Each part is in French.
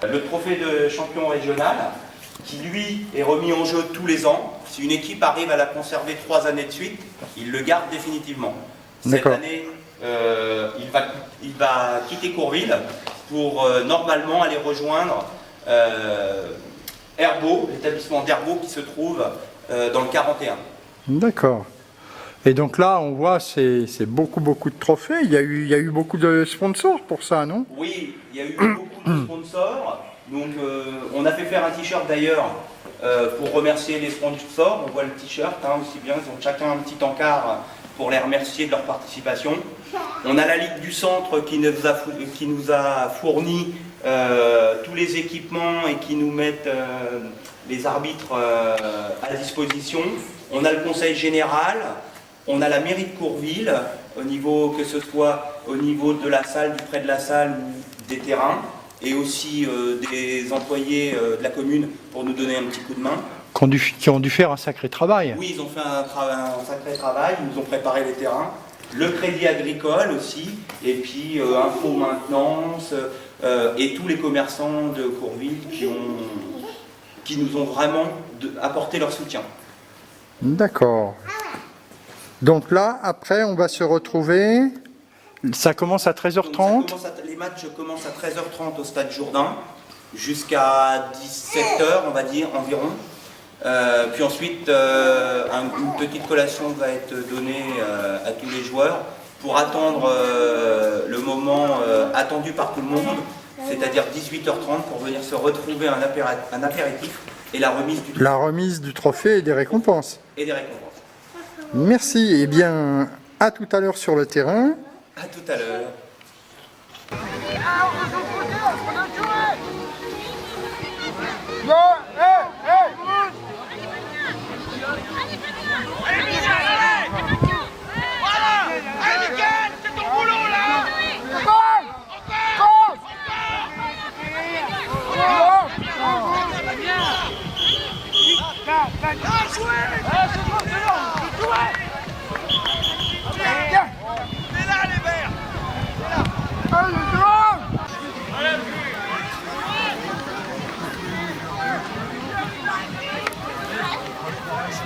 Le trophée de champion régional, qui lui est remis en jeu tous les ans. Si une équipe arrive à la conserver 3 années de suite, il le garde définitivement. Cette année, il va quitter Courville pour normalement aller rejoindre Herbeau, l'établissement d'Herbeau qui se trouve dans le 41. D'accord. Et donc là, on voit, c'est beaucoup de trophées. Il y a eu beaucoup de sponsors pour ça, non? Oui, il y a eu beaucoup de sponsors. Donc, on a fait faire un t-shirt d'ailleurs pour remercier les sponsors. On voit le t-shirt aussi bien. Ils ont chacun un petit encart pour les remercier de leur participation. On a la Ligue du Centre qui nous a fourni tous les équipements et qui nous mettent les arbitres à disposition. On a le Conseil Général. On a la mairie de Courville, que ce soit au niveau de la salle, du près de la salle ou des terrains, et aussi des employés de la commune pour nous donner un petit coup de main. Qui ont dû faire un sacré travail. Oui, ils ont fait un sacré travail, ils nous ont préparé les terrains. Le crédit agricole aussi, et puis Info Maintenance, et tous les commerçants de Courville qui nous ont vraiment apporté leur soutien. D'accord. Donc là, après, on va se retrouver. Ça commence à 13h30. Les matchs commencent à 13h30 au stade Jourdain, jusqu'à 17h, on va dire, environ. Puis ensuite, une petite collation va être donnée à tous les joueurs pour attendre le moment attendu par tout le monde, c'est-à-dire 18h30, pour venir se retrouver un apéritif et la remise du trophée et des récompenses. Merci. Eh bien, à tout à l'heure sur le terrain. À tout à l'heure.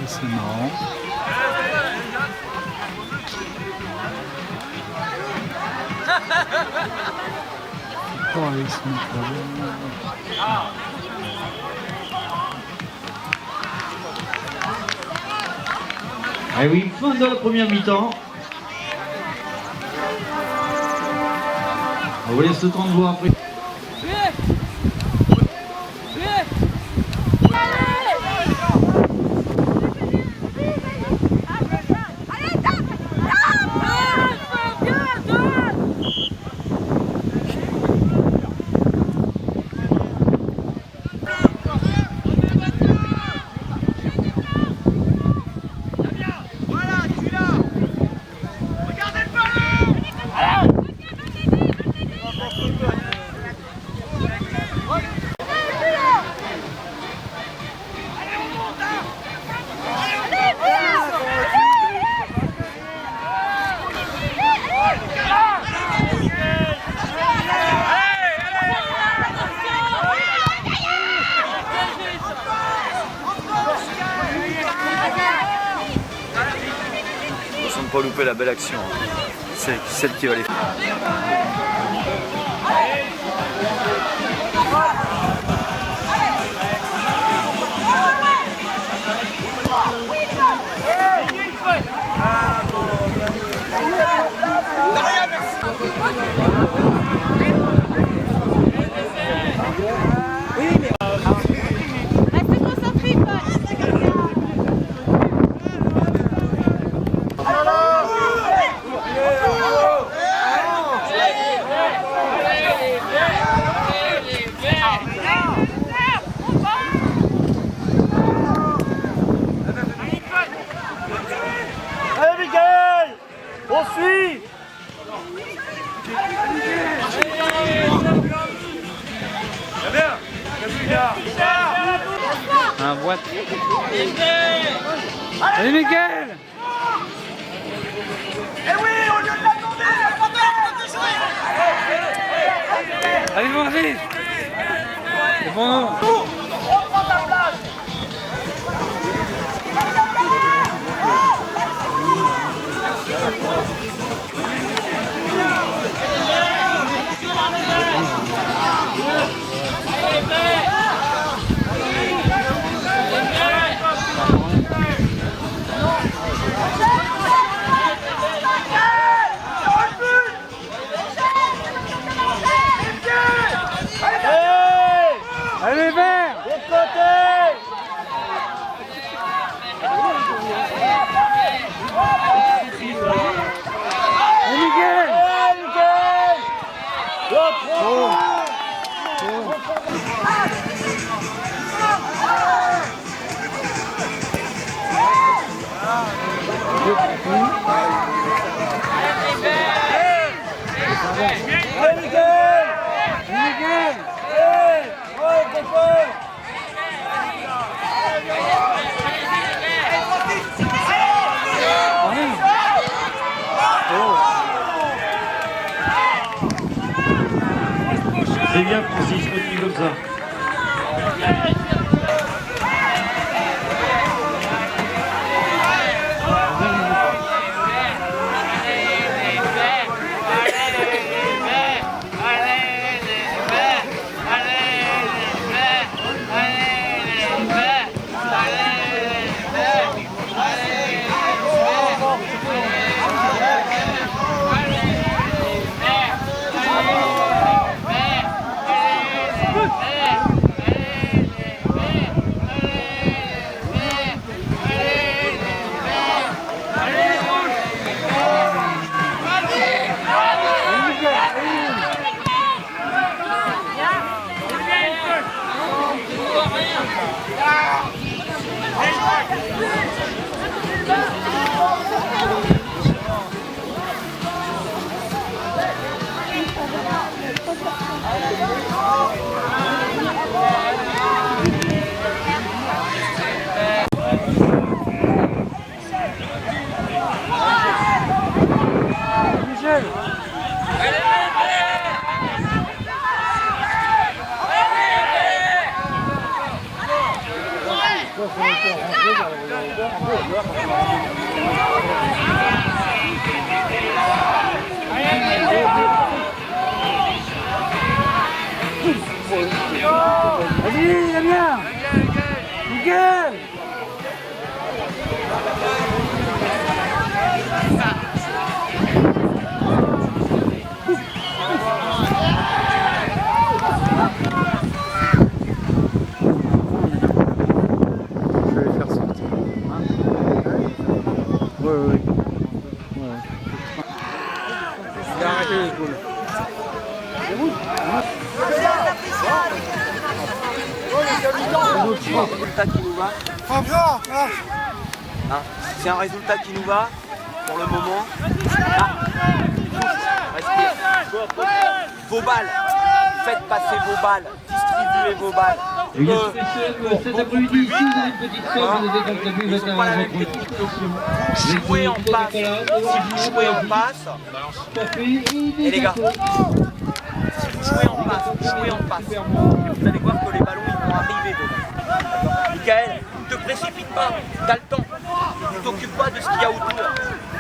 C'est marrant. Oh, ils sont Ah oui, fin de la première mi-temps. On vous laisse le temps de voir après. Ne pas louper la belle action, c'est celle qui va les faire. Restez concentrés, Allez Miguel, on suit. Un boîte. Allez Miguel. Eh oui, au lieu de l'attendre. Allez, manger. C'est bon, non? Allez, vert! De côté! Et Miguel! Miguel! Allez, Miguel! Miguel! Ouais, copain! C'est bien, Francis, continue comme ça. Vas-y, Damien! Miguel! Je vais les faire sortir. Ouais. Il a arrêté les poules. Résultat qui nous va. Hein, c'est un résultat qui nous va pour le moment. Respire. Vos balles. Faites passer vos balles. Distribuez vos balles. Une spéciale cet après-midi, si vous avez une petite somme, vous avez comme prévu, vous avez votre équipe. Jouez en passe. Si vous jouez en passe. Et les gars, si vous jouez en passe. Et vous allez voir que les ballons ils vont arriver dedans. Michael, ne te précipite pas, t'as le temps. Ne t'occupe pas de ce qu'il y a autour.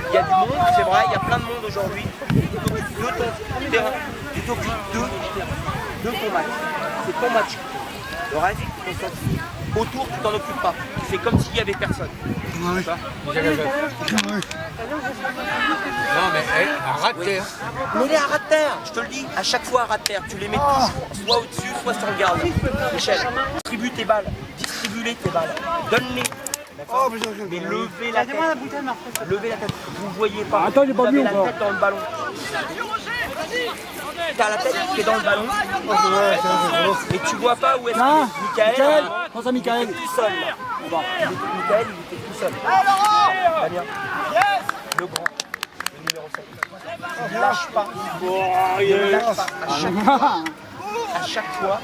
Il y a du monde, c'est vrai, il y a plein de monde aujourd'hui. Tu t'occupes de ton terrain, tu t'occupes de ton match. C'est ton match. Le reste, on s'en fout. Autour, tu t'en occupes pas. Tu fais comme s'il n'y avait personne. Non mais arrête terre. Mets-les à ras de terre, je te le dis, à chaque fois à ras de terre. Tu les mets toujours, soit au-dessus, soit sur le gardien. Michel, distribue tes balles, distribue-les tes balles, donne-les. D'accord. Mais levez la tête. Levez la tête. Vous ne voyez pas. Attends, j'ai pas vu la encore. tête dans le ballon. T'as la tête qui est dans le ballon. Et tu vois pas où est-ce que Michael. Pense à Michael. Il était tout seul. Là. Michael, il était tout seul. Damien. Le grand. Le numéro 7. Ne lâche pas. Ne lâche pas. À chaque fois,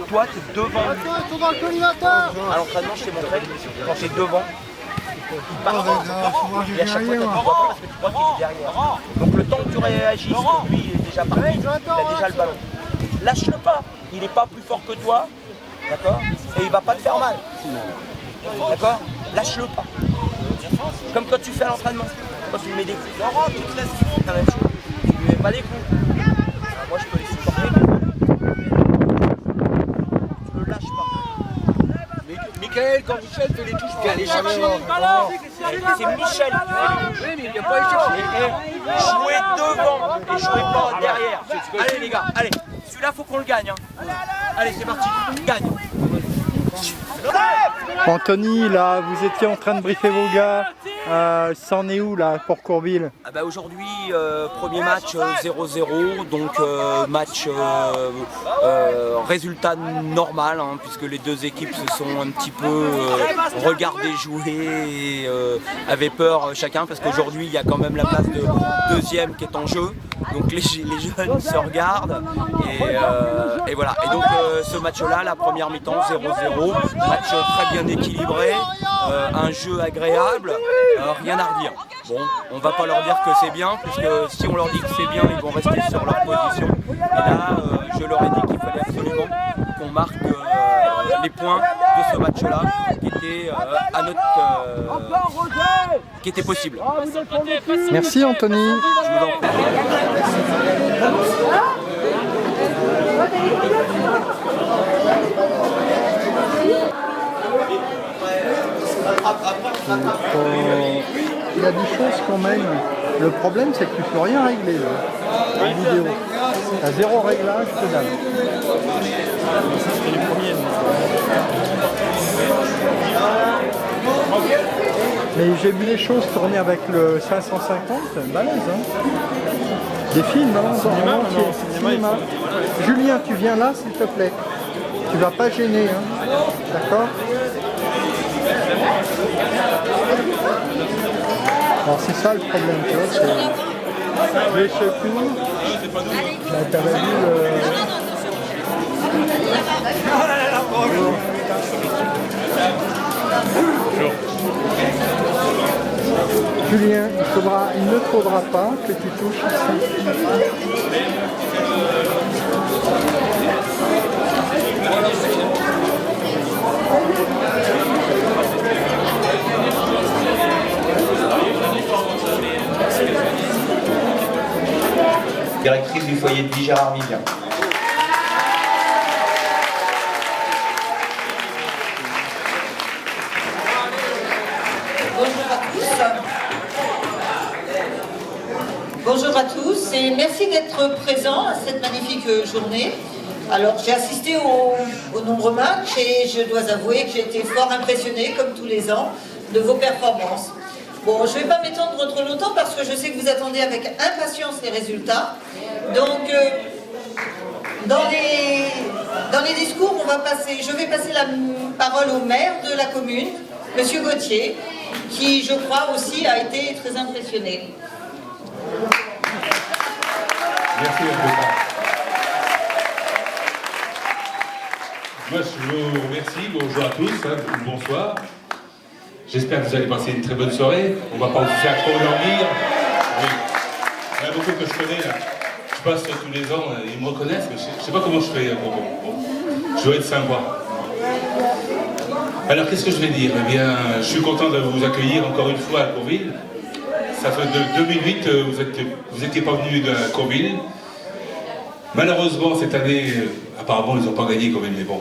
toi, tu es devant lui. À l'entraînement, je t'ai montré, quand tu es devant, il part. Et à chaque fois, tu ne vois pas parce que tu crois qu'il est derrière. Donc le temps que tu réagis, lui, il est déjà parti, il a déjà le ballon. Lâche-le pas, il n'est pas plus fort que toi, d'accord? Et il va pas te faire mal, d'accord? Lâche-le pas. Comme quand tu fais à l'entraînement, quand tu lui mets des coups, Laurent, tu te laisses faire la même chose. Tu lui mets pas des coups. Alors, moi je peux les supporter, mais tu le lâches pas. Michael, quand Michel fait les touches, il aller chercher le ballon. C'est Michel. Oui, mais il n'a pas allé chercher. Jouer devant et jouer pas derrière. Allez les gars, allez. Celui-là, faut qu'on le gagne. Hein. Allez, c'est parti. Gagne. Anthony, là, vous étiez en train de briefer vos gars. C'en est où là pour Courville? Ah bah aujourd'hui, premier match 0-0, donc match résultat normal, hein, puisque les deux équipes se sont un petit peu regardées jouer et avaient peur chacun, parce qu'aujourd'hui il y a quand même la place de deuxième qui est en jeu, donc les jeunes se regardent et voilà. Et donc ce match-là, la première mi-temps 0-0, match très bien équilibré, un jeu agréable. Rien à redire. Bon, on va pas leur dire que c'est bien, puisque si on leur dit que c'est bien, ils vont rester sur leur position. Et là, je leur ai dit qu'il fallait absolument qu'on marque les points de ce match-là, qui était à notre, qui était possible. Merci Anthony. Je vous en prie. Il y a des choses quand même. Le problème, c'est que tu peux rien régler là, en vidéo. Tu as zéro réglage, que dalle. Mais j'ai vu les choses tourner avec le 550, balèze. Hein. Des films, hein, cinéma. Julien, tu viens là, s'il te plaît. Tu vas pas gêner, hein. D'accord? Alors c'est ça le problème, tu vois, c'est les secours. T'avais vu Julien, il ne faudra pas que tu touches ici. Directrice du foyer de vie, Gérard Vivien. Bonjour à tous et merci d'être présents à cette magnifique journée. Alors j'ai assisté aux nombreux matchs et je dois avouer que j'ai été fort impressionnée, comme tous les ans, de vos performances. Bon, je ne vais pas m'étendre trop longtemps parce que je sais que vous attendez avec impatience les résultats. Donc, dans les discours, je vais passer la parole au maire de la commune, Monsieur Gauthier, qui, je crois aussi, a été très impressionné. Merci, moi, je vous remercie. Bonjour à tous, hein, bonsoir. J'espère que vous allez passer une très bonne soirée. On ne va pas vous faire trop dormir. Oui. Il y en a beaucoup que je connais là. Je passe tous les ans, ils me reconnaissent, mais je ne sais pas comment je fais. Bon. Je dois être sympa. Alors qu'est-ce que je vais dire? Eh bien, je suis content de vous accueillir encore une fois à Courville. Ça fait de 2008, vous n'étiez pas venu de Courville. Malheureusement, cette année, apparemment, ils n'ont pas gagné quand même, mais bon.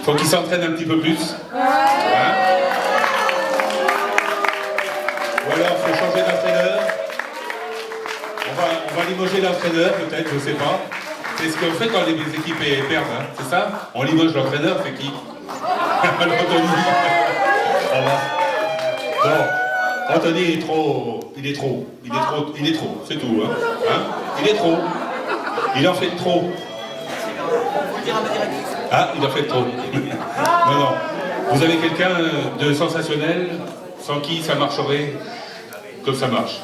Il faut qu'ils s'entraînent un petit peu plus. Hein? Ou alors, il faut changer d'entraîneur. On va limoger l'entraîneur, peut-être, je ne sais pas. C'est ce qu'on fait quand les équipes perdent, hein, c'est ça? On limoge l'entraîneur, c'est qui? Anthony. Bon, Anthony, il est trop, c'est tout. Hein? Il est trop. Il en fait trop. Ah, il en fait trop. Non. Vous avez quelqu'un de sensationnel, sans qui ça marcherait comme ça marche.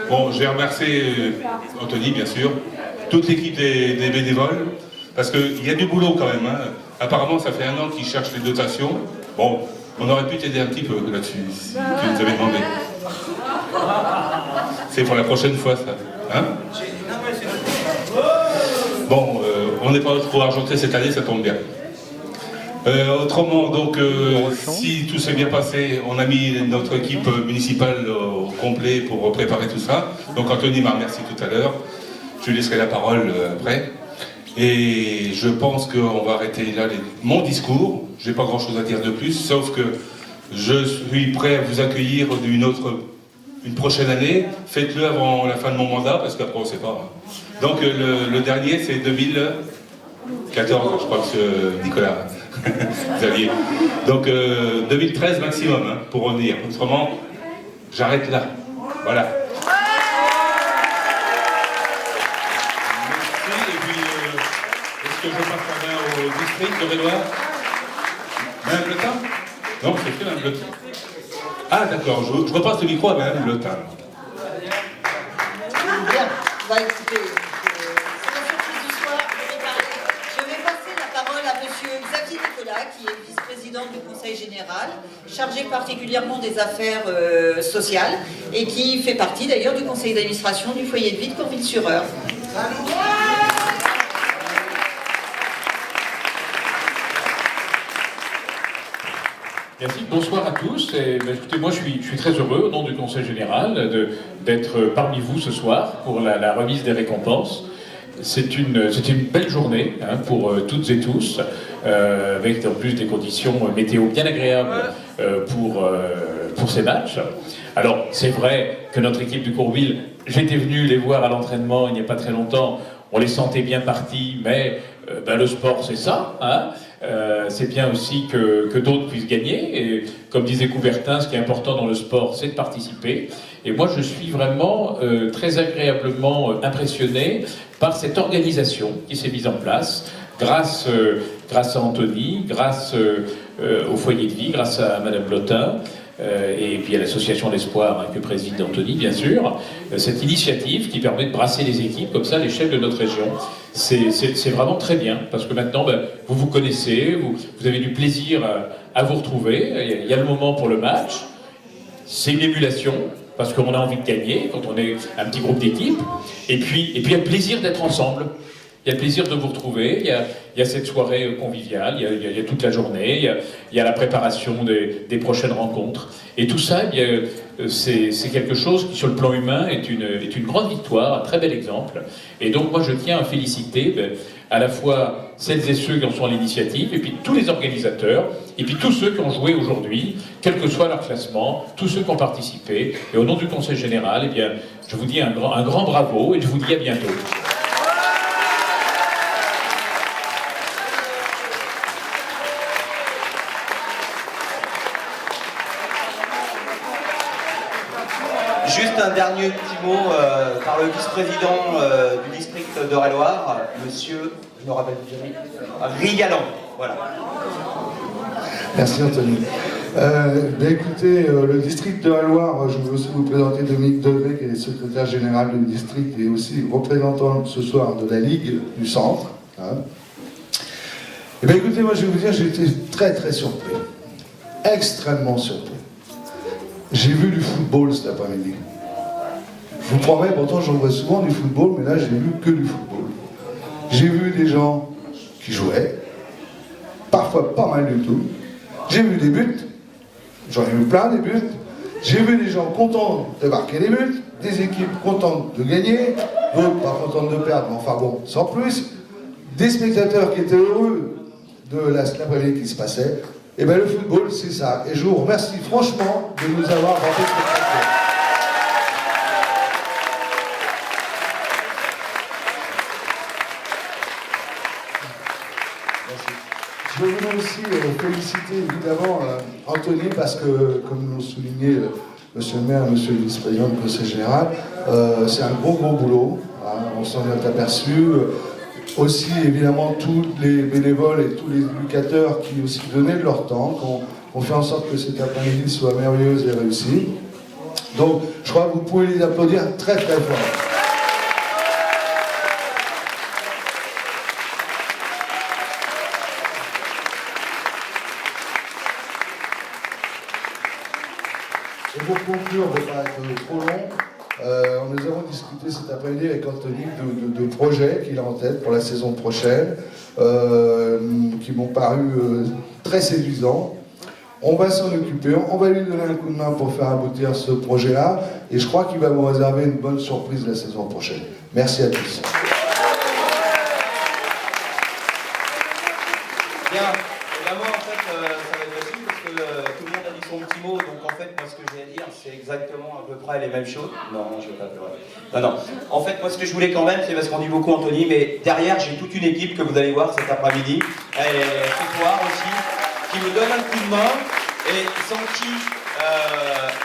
Bon, je vais remercier Anthony, bien sûr, toute l'équipe des bénévoles, parce qu'il y a du boulot quand même. Hein. Apparemment, ça fait 1 an qu'ils cherchent les dotations. Bon, on aurait pu t'aider un petit peu là-dessus, si tu nous avais demandé. C'est pour la prochaine fois, ça. Hein? Bon, on n'est pas trop argenté cette année, ça tombe bien. Autrement, donc, si tout s'est bien passé, on a mis notre équipe municipale au complet pour préparer tout ça. Donc Anthony m'a remercié tout à l'heure. Je lui laisserai la parole après. Et je pense qu'on va arrêter là mon discours. Je n'ai pas grand-chose à dire de plus, sauf que je suis prêt à vous accueillir une prochaine année. Faites-le avant la fin de mon mandat, parce qu'après on ne sait pas. Donc le dernier, c'est 2014, je crois, monsieur Nicolas. Xavier. Donc 2013 maximum, hein, pour revenir. Autrement, j'arrête là. Voilà. Merci. Et puis, est-ce que je passe la main au district de Réloir? Mme Bletin? Non, c'est que Mme Bletin. Ah, d'accord, je repasse le micro à Mme Bletin. Bien, bah écoutez, je vais passer la parole à monsieur Xavier Nicolas, qui est vice-président du Conseil général, chargé particulièrement des affaires sociales, et qui fait partie d'ailleurs du conseil d'administration du foyer de vie de Courville-sur-Eure. Merci, bonsoir à tous. Et, écoutez, moi je suis très heureux au nom du Conseil général d'être parmi vous ce soir pour la remise des récompenses. C'est une belle journée hein, pour toutes et tous, avec en plus des conditions météo bien agréables pour ces matchs. Alors c'est vrai que notre équipe du Courville, j'étais venu les voir à l'entraînement il n'y a pas très longtemps, on les sentait bien partis, mais le sport c'est ça, hein. C'est bien aussi que d'autres puissent gagner, et comme disait Coubertin, ce qui est important dans le sport, c'est de participer. Et moi, je suis vraiment très agréablement impressionné par cette organisation qui s'est mise en place, grâce à Anthony, grâce au foyer de vie, grâce à Madame Blotin, et puis à l'association d'Espoir hein, que préside Anthony, bien sûr. Cette initiative qui permet de brasser les équipes comme ça à l'échelle de notre région, c'est vraiment très bien, parce que maintenant, vous vous connaissez, vous avez du plaisir à vous retrouver. Il y a le moment pour le match, c'est une émulation, parce qu'on a envie de gagner quand on est un petit groupe d'équipes, et puis il y a le plaisir d'être ensemble. Il y a le plaisir de vous retrouver, il y a cette soirée conviviale, il y a toute la journée, il y a la préparation des prochaines rencontres. Et tout ça, c'est quelque chose qui, sur le plan humain, est une grande victoire, un très bel exemple. Et donc, moi, je tiens à féliciter à la fois celles et ceux qui en sont à l'initiative, et puis tous les organisateurs, et puis tous ceux qui ont joué aujourd'hui, quel que soit leur classement, tous ceux qui ont participé. Et au nom du Conseil général, eh bien, je vous dis un grand bravo, et je vous dis à bientôt. Juste un dernier petit mot par le vice-président du district d'Eure-et-Loir, monsieur, je me rappelle jamais, Rigalan. Voilà. Merci Anthony. Écoutez, le district d'Eure-et-Loir, je veux aussi vous présenter Dominique Debré, qui est secrétaire général du district et aussi représentant ce soir de la Ligue du Centre. Hein. Et bien écoutez, moi je vais vous dire, j'ai été très très surpris. Extrêmement surpris. J'ai vu du football cet après-midi. Je vous promets, pourtant j'en vois souvent du football, mais là j'ai vu que du football. J'ai vu des gens qui jouaient, parfois pas mal du tout. J'ai vu des buts, j'en ai vu plein des buts. J'ai vu des gens contents de marquer des buts, des équipes contentes de gagner, d'autres pas contentes de perdre, mais enfin bon, sans plus. Des spectateurs qui étaient heureux de l'après-midi qui se passait. Et bien le football, c'est ça. Et je vous remercie franchement de nous avoir apporté ce spectacle. Je voulais aussi féliciter évidemment Anthony, parce que, comme l'ont souligné monsieur le maire et monsieur le vice-président du conseil général, c'est un gros boulot. Hein, on s'en est aperçu. Aussi évidemment tous les bénévoles et tous les éducateurs qui aussi donnaient de leur temps, qu'on fait en sorte que cet après-midi soit merveilleuse et réussie. Donc je crois que vous pouvez les applaudir très très fort. Et pour conclure, on ne va pas être trop long, Nous avons discuté cet après-midi avec Anthony de projets qu'il a en tête pour la saison prochaine, qui m'ont paru très séduisants. On va s'en occuper, on va lui donner un coup de main pour faire aboutir ce projet-là, et je crois qu'il va vous réserver une bonne surprise la saison prochaine. Merci à tous. Bien, moi en fait ça va être facile parce que tout le monde a dit son petit mot, donc en fait moi ce que j'ai à dire c'est exactement à peu près les mêmes choses. Non, je ne vais pas pleurer. Non. En fait moi ce que je voulais quand même, c'est parce qu'on dit beaucoup Anthony, mais derrière j'ai toute une équipe que vous allez voir cet après-midi, et ce soir aussi, qui me donne un coup de main, et sans qui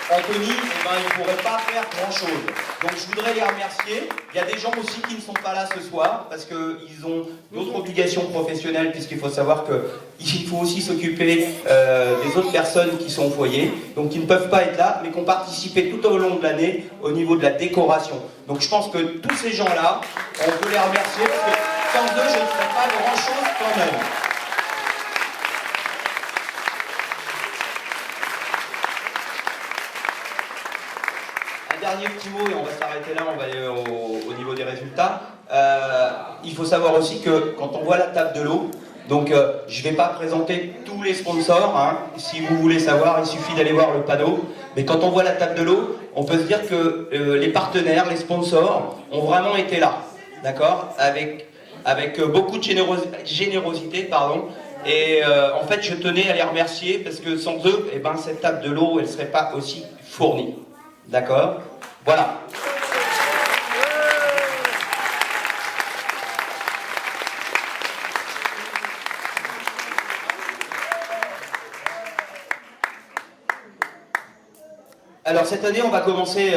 Anthony, il ne pourrait pas faire grand-chose. Donc je voudrais les remercier. Il y a des gens aussi qui ne sont pas là ce soir, parce qu'ils ont d'autres obligations professionnelles, puisqu'il faut savoir qu'il faut aussi s'occuper des autres personnes qui sont au foyer, donc qui ne peuvent pas être là, mais qui ont participé tout au long de l'année au niveau de la décoration. Donc je pense que tous ces gens-là, on peut les remercier, parce que sans eux, je ne ferais pas grand-chose quand même. Dernier petit mot et on va s'arrêter là, on va aller au niveau des résultats. Il faut savoir aussi que quand on voit la table de l'eau, donc je ne vais pas présenter tous les sponsors, hein. Si vous voulez savoir, il suffit d'aller voir le panneau. Mais quand on voit la table de l'eau, on peut se dire que les partenaires, les sponsors ont vraiment été là, d'accord, avec beaucoup de générosité, pardon. Et en fait, je tenais à les remercier parce que sans eux, eh ben, cette table de l'eau, elle ne serait pas aussi fournie. D'accord? Voilà. Alors cette année, on va commencer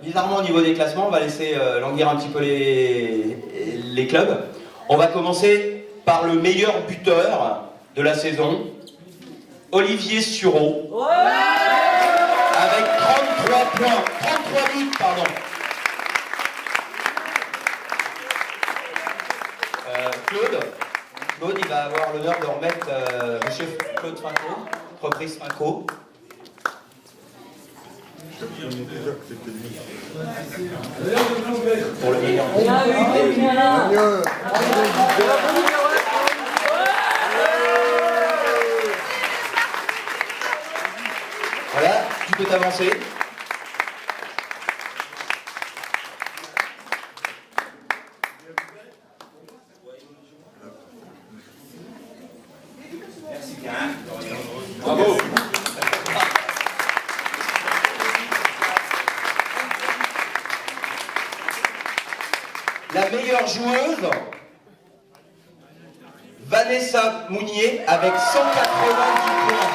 bizarrement au niveau des classements. On va laisser languir un petit peu les clubs. On va commencer par le meilleur buteur de la saison, Olivier Sureau. Ouais, avec 33 buts, pardon. Claude, il va avoir l'honneur de remettre monsieur Claude Finco, reprise Finco. Pour le meilleur. Voilà, tu peux t'avancer. Merci bien. Bravo. La meilleure joueuse, Vanessa Mounier, avec 190 points.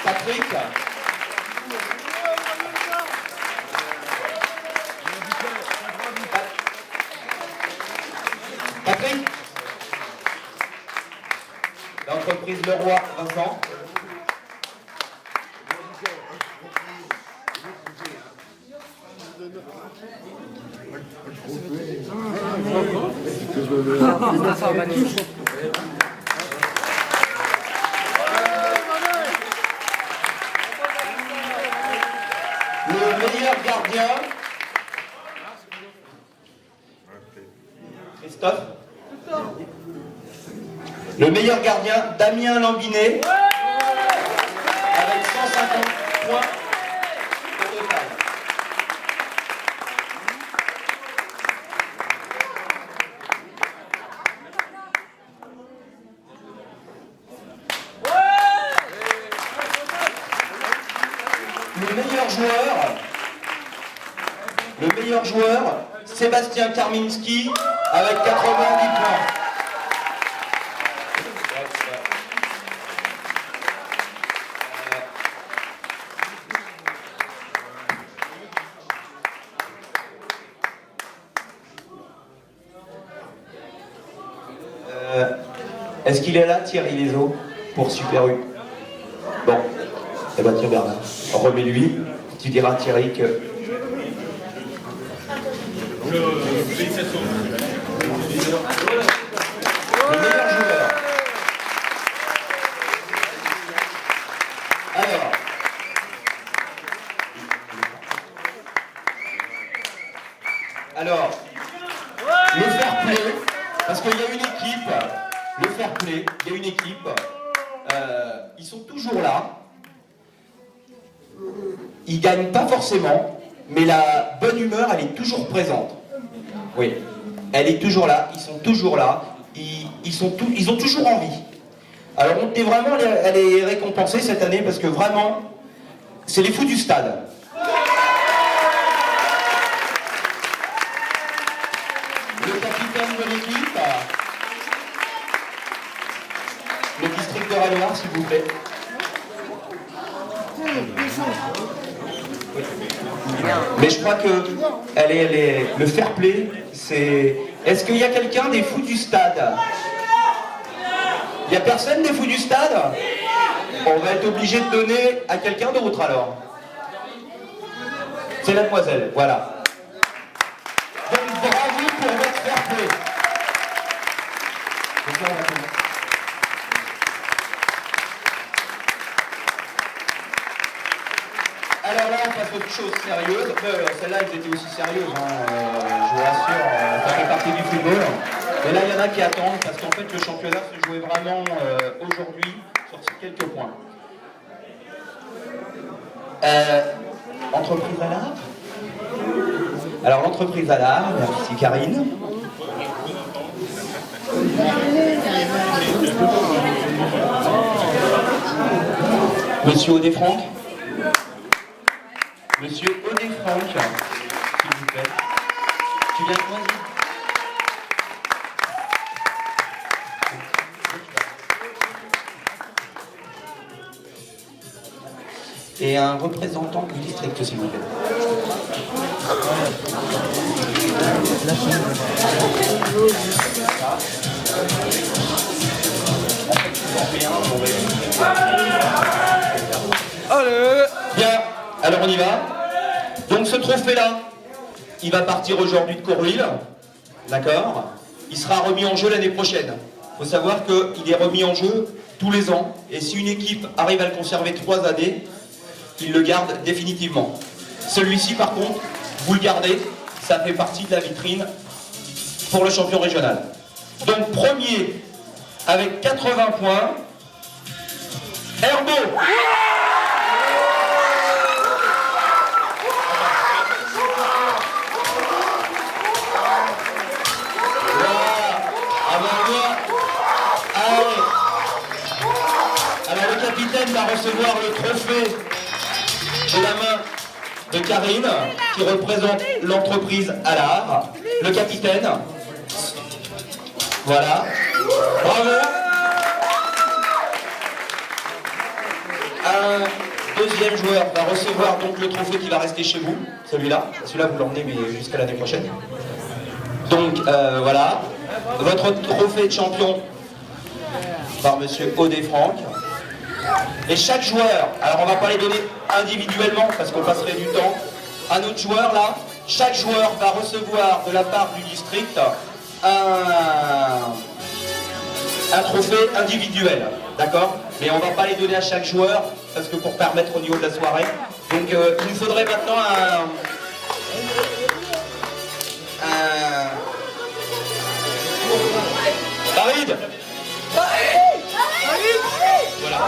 Patrick. Patrick. L'entreprise Leroy, Vincent. Le meilleur gardien, Christophe. Le meilleur gardien, Damien Lambinet, avec 150 points au total. Le meilleur joueur, Sébastien Karminski, avec 90 points. Est-ce qu'il est là, Thierry Leso, pour Super U? Bon, eh ben tiens Bernard, remets-lui, tu diras à Thierry que... Le meilleur joueur. Alors, une équipe, le fair play, il y a une équipe, ils sont toujours là, ils gagnent pas forcément, mais la bonne humeur, elle est toujours présente. Oui, elle est toujours là, ils sont toujours là, ils ont toujours envie. Alors on est vraiment à les récompenser cette année parce que vraiment, c'est les fous du stade. Le capitaine de l'équipe, le district de Ranoir, s'il vous plaît. Mais je crois que le fair play, c'est... Est-ce qu'il y a quelqu'un des fous du stade? Il n'y a personne des fous du stade? On va être obligé de donner à quelqu'un d'autre alors. C'est mademoiselle, voilà. Donc bravo pour votre fair play. Alors là, on passe à autre chose sérieuse. Celles-là, elles étaient aussi sérieuses, hein. Je vous rassure, ça fait partie du football. Mais là, il y en a qui attendent parce qu'en fait, le championnat se jouait vraiment aujourd'hui sur quelques points. Entreprise à l'art. Alors, l'entreprise à l'art, merci Karine. Monsieur Odé-Franck. Monsieur Odé-Franck, s'il vous plaît. Tu viens de choisir. Et un représentant du district, s'il vous plaît. Allez. Bien, alors on y va. Donc ce trophée-là, il va partir aujourd'hui de Courville, d'accord? Il sera remis en jeu l'année prochaine. Il faut savoir qu'il est remis en jeu tous les ans, et si une équipe arrive à le conserver 3 années, il le garde définitivement. Celui-ci, par contre, vous le gardez, ça fait partie de la vitrine pour le champion régional. Donc premier, avec 80 points, Herbeau. Alors le capitaine va recevoir le trophée de la main de Karine, qui représente l'entreprise à l'art. Le capitaine. Voilà. Bravo. Un deuxième joueur va recevoir donc le trophée qui va rester chez vous. Celui-là. Celui-là, vous l'emmenez, mais jusqu'à l'année prochaine. Donc, voilà. Votre trophée de champion par monsieur Odé-Franck. Et chaque joueur, alors on va pas les donner individuellement parce qu'on passerait du temps, un autre joueur là, chaque joueur va recevoir de la part du district un trophée individuel, d'accord? Mais on va pas les donner à chaque joueur parce que pour permettre au niveau de la soirée. Donc il nous faudrait maintenant David. Voilà.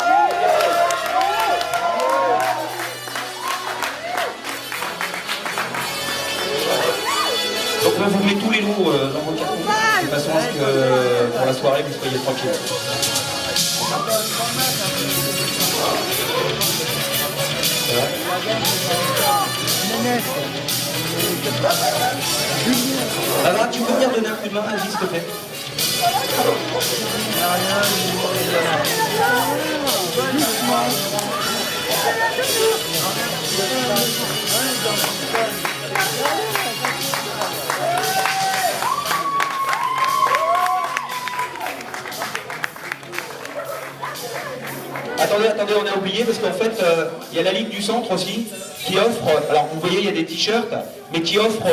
Donc on vous met tous les lots dans vos cartons, de façon à ce que pour la soirée vous soyez tranquille. Alors tu peux venir donner un coup de main à Alice, s'il te plaît. Attendez, on a oublié parce qu'en fait, il y a la Ligue du Centre aussi qui offre, alors vous voyez, il y a des t-shirts, mais qui offre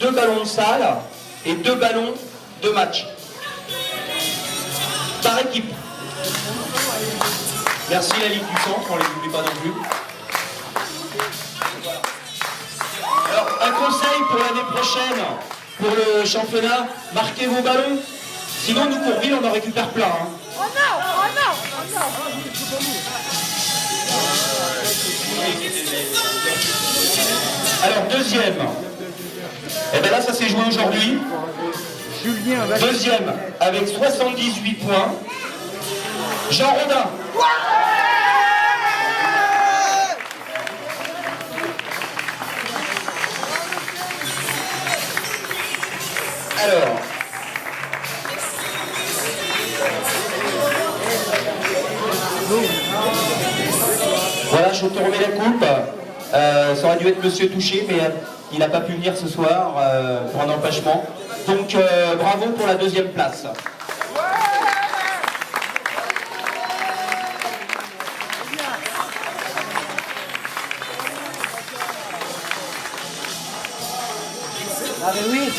2 ballons de salle et 2 ballons de match. Par équipe. Merci la Ligue du Centre, on ne les oublie pas non plus. Alors, un conseil pour l'année prochaine, pour le championnat, marquez vos ballons. Sinon, nous, Courville, on en récupère plein. Hein. Oh non, oh non, oh non. Alors, deuxième. Et bien là, ça s'est joué aujourd'hui. Julien, Deuxième, avec 78 points. Jean Rodin. Alors. Voilà, je te remets la coupe. Ça aurait dû être Monsieur Touché, mais il n'a pas pu venir ce soir pour un empêchement. Donc bravo pour la deuxième place. Ah mais oui.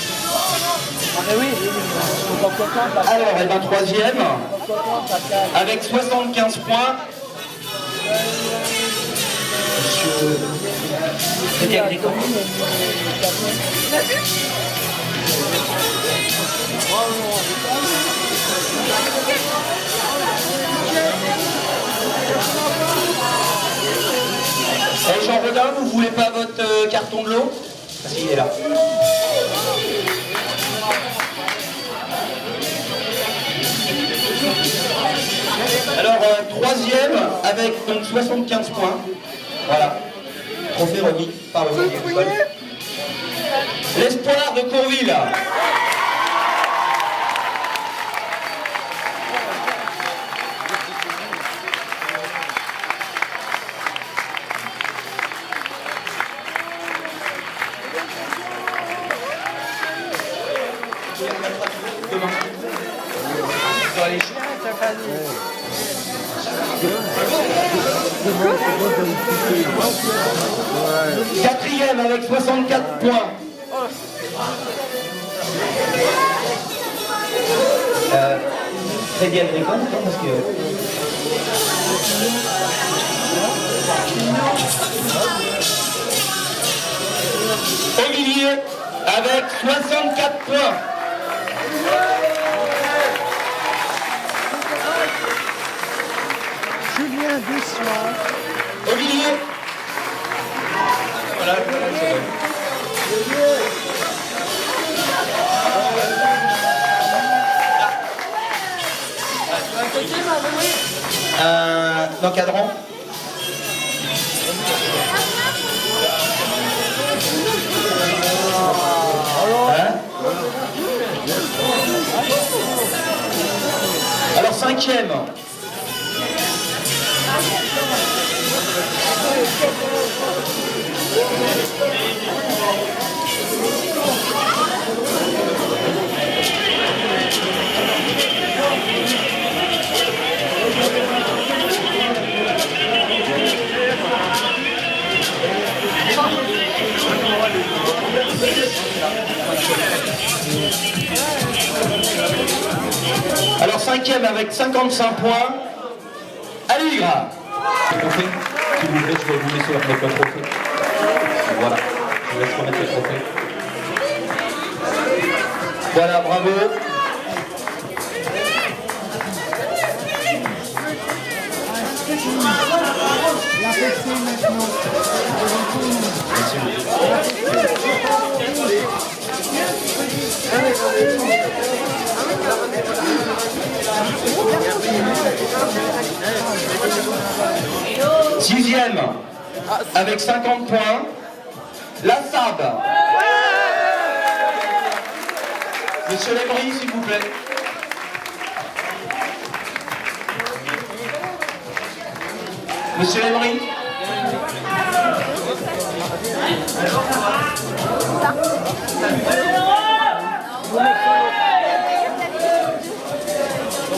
Ah mais oui. Alors, elle va troisième, avec 75 points. Monsieur Agricole. Et Jean Rodin, vous voulez pas votre carton de l'eau? Ah si, il est là. Alors, troisième, avec donc 75 points. Voilà. Trophée remis par le Courville Agricole. L'espoir de Courville. Quatrième avec 64 points. Crédit Agricole, attends, parce que... Olivier avec 64 points. Julien doucement. Olivier. Voilà, l'encadrant. Hein? Alors cinquième. Alors cinquième avec 55 points, Aligre. Trophée, s'il vous plaît, je vais vous laisser remettre le trophée. Voilà, je vous laisse remettre le trophée. Voilà, bravo. La fessée maintenant. Sixième, avec 50 points, la SAB. Monsieur Lévry, s'il vous plaît. Monsieur Lévry.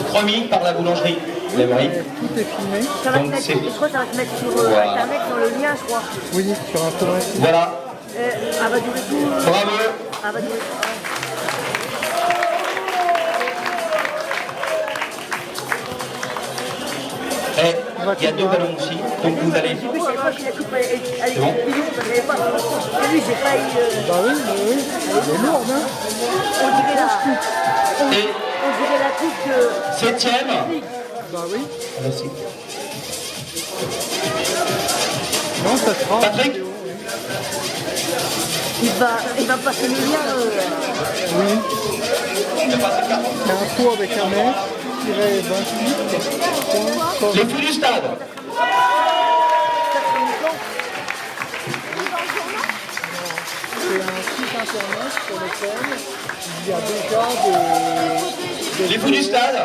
Promis par la boulangerie. Lévry. Tout est filmé. Ça va te mettre, je crois que ça va te mettre sur Internet, dans le lien, je crois. Oui, sur Internet. Voilà. Ah bah du coup... Bravo. Ah bah du coup... Et il y a deux ballons aussi, donc vous allez... Du coup, je savais pas qu'il a tout fait. C'est bon. Je savais pas. Et lui, j'ai pas eu... Bah oui, elle est lourde, hein. On dirait là... Et On dirait la coupe de... 7e. Bah oui. Merci. Non, ça sera. Patrick. Il va passer le lien. Oui. C'est un pot avec un mètre, tiré 28. Les fous du stade. C'est un site internet sur lequel il y a déjà des Les fous du stade.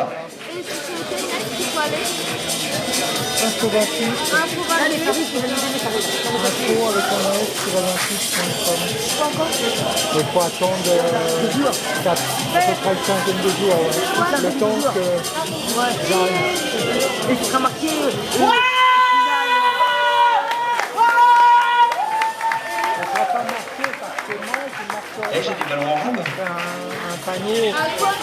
Info 28. Allez, Paris, tu vas nous donner Paris. Info avec un mètre, tiré 28. Il faut attendre 4, à peu près une quinzaine de jours. Ouais. Le temps que j'arrive. Et tu seras marqué... Eh, j'ai des ballons en rame. Un panier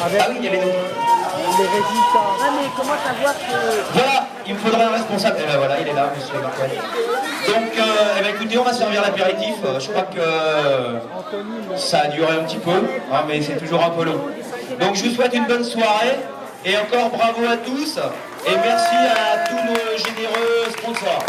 avec Ah oui, il y avait les résultats. Ouais, mais comment savoir que... Voilà, il me faudrait un responsable. Et ben voilà, il est là, monsieur Marcel. Donc, eh ben, écoutez, on va servir l'apéritif. Je crois que ça a duré un petit peu, hein, mais c'est toujours un peu long. Donc, je vous souhaite une bonne soirée. Et encore bravo à tous. Et merci à tous nos généreux sponsors.